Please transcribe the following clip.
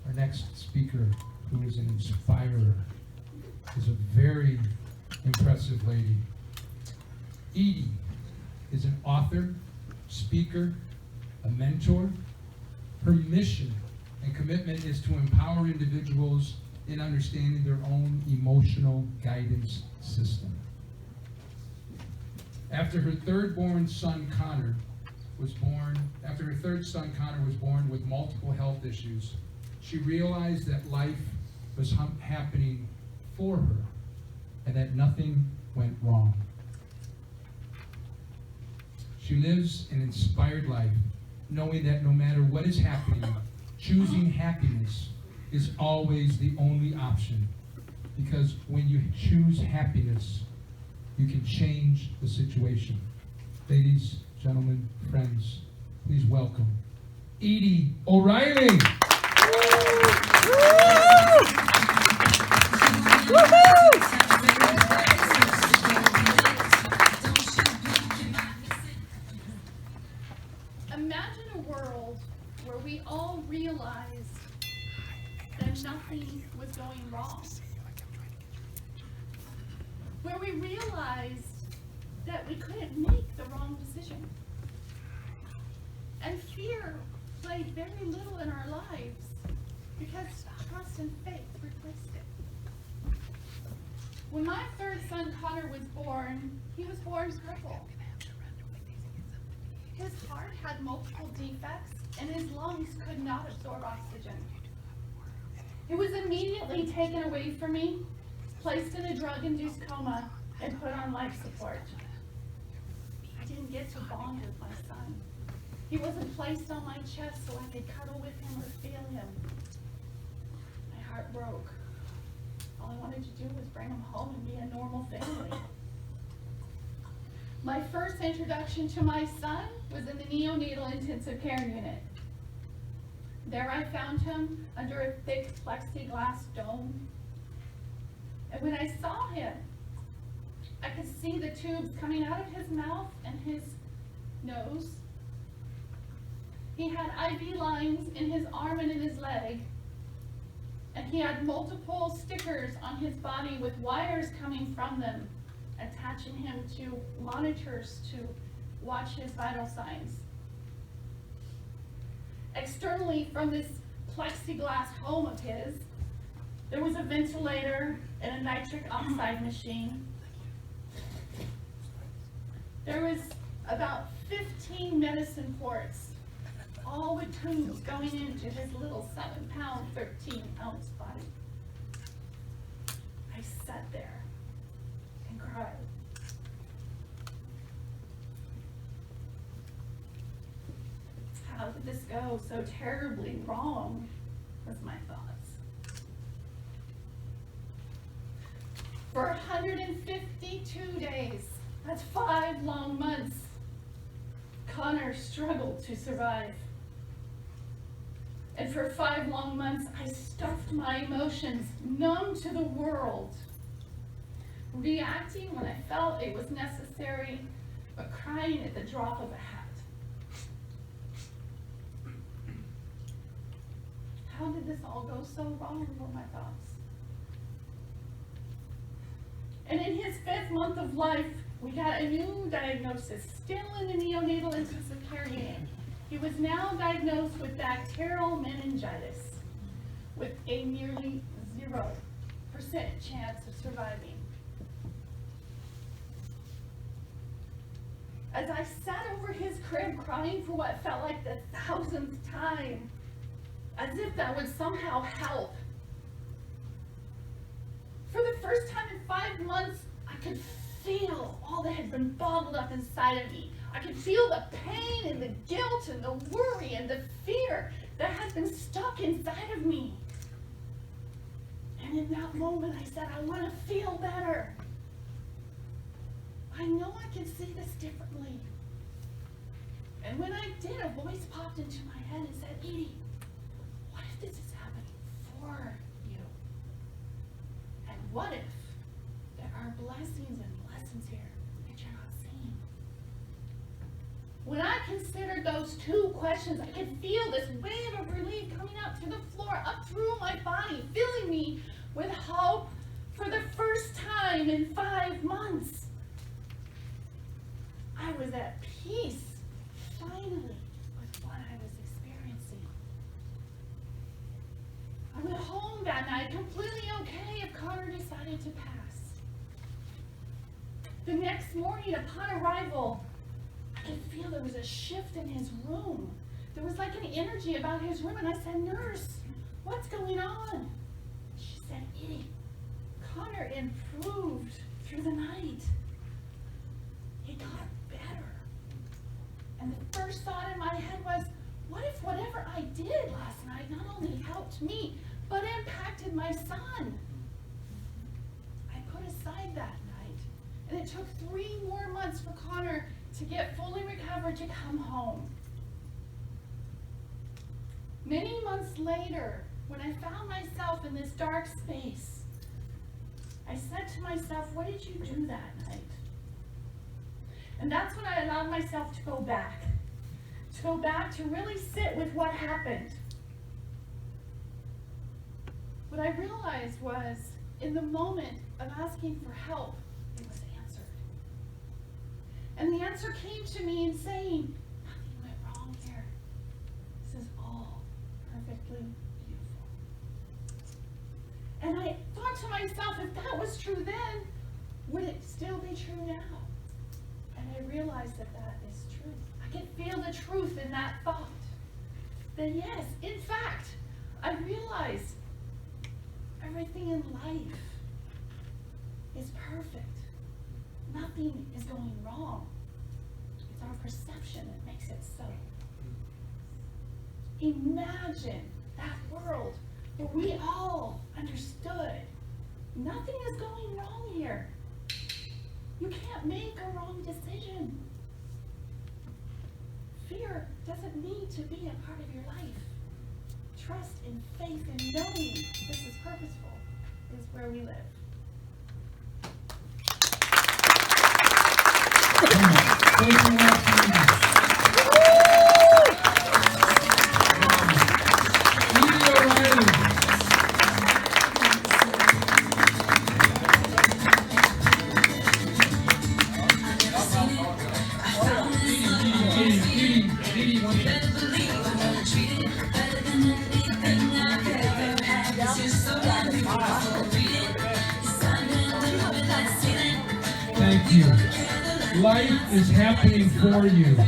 Our next speaker, who is an inspirer, is a very impressive lady. Edie is an author, speaker, a mentor. Her mission and commitment is to empower individuals in understanding their own emotional guidance system. After her third son Connor was born with multiple health issues, she realized that life was happening for her and that nothing went wrong. She lives an inspired life, knowing that no matter what is happening, choosing happiness is always the only option. Because when you choose happiness, you can change the situation. Ladies, gentlemen, friends, please welcome Edie O'Reilly. Imagine a world where we all realized that nothing was going wrong. Where we realized that we couldn't make the wrong decision. And fear played very little in our lives because trust and faith replaced it. When my third son Connor was born, he was born crippled. His heart had multiple defects and his lungs could not absorb oxygen. He was immediately taken away from me, placed in a drug-induced coma, and put on life support. I didn't get to bond with my son. He wasn't placed on my chest so I could cuddle with him or feel him. My heart broke. All I wanted to do was bring him home and be a normal family. My first introduction to my son was in the neonatal intensive care unit. There I found him under a thick plexiglass dome. And when I saw him, I could see the tubes coming out of his mouth and his nose. He had IV lines in his arm and in his leg. And he had multiple stickers on his body with wires coming from them, attaching him to monitors to watch his vital signs. Externally from this plexiglass home of his, there was a ventilator and a nitric oxide machine. There was about 15 medicine ports, all with tubes going into his little 7-pound, 13-ounce body. I sat there and cried. How did this go so terribly wrong, was my thoughts. For 152 days, that's 5 long months, Connor struggled to survive. And for 5 long months, I stuffed my emotions, numb to the world, reacting when I felt it was necessary, but crying at the drop of a hat. How did this all go so wrong, were my thoughts. And in his 5th month of life, we got a new diagnosis, still in the neonatal intensive care unit. He was now diagnosed with bacterial meningitis, with a nearly 0% chance of surviving. As I sat over his crib crying for what felt like the 1000th time, as if that would somehow help. For the first time in 5 months, I could feel all that had been bottled up inside of me. I could feel the pain and the guilt and the worry and the fear that had been stuck inside of me. And in that moment, I said, I want to feel better. I know I can see this differently. And when I did, a voice popped into my head and said, Edie, what if this is happening for you? And what if there are blessings and lessons here that you're not seeing? When I considered those two questions, I could feel this wave of relief coming up to the floor, up through my body, filling me with hope for the first time in 5 months. I was at peace, finally, with what I was experiencing. I went home that night completely okay if Connor decided to pass. The next morning, upon arrival, I could feel there was a shift in his room. There was like an energy about his room, and I said, "Nurse, what's going on?" She said, "Edie, Connor improved through the night. He got better." And the first thought in my head was, what if whatever I did last night not only helped me, but impacted my son? I put aside that night, and it took 3 more months for Connor to get fully recovered to come home. Many months later, when I found myself in this dark space, I said to myself, what did you do that night? And that's when I allowed myself to go back to really sit with what happened. What I realized was, in the moment of asking for help, it was answered. And the answer came to me in saying, nothing went wrong here. This is all perfectly beautiful. And I thought to myself, if that was true then, would it still be true now? And I realized that that is true. I can feel the truth in that thought. That yes, in fact, I realized everything in life is perfect. Nothing is going wrong. It's our perception that makes it so. Imagine that world where we all understood nothing is going wrong here. You can't make a wrong decision. Fear doesn't need to be a part of your life. Trust and faith and knowing this is purposeful is where we live. Thank you, Edie O'Reilly. Edie, one second. Thank you. Life is happening for you.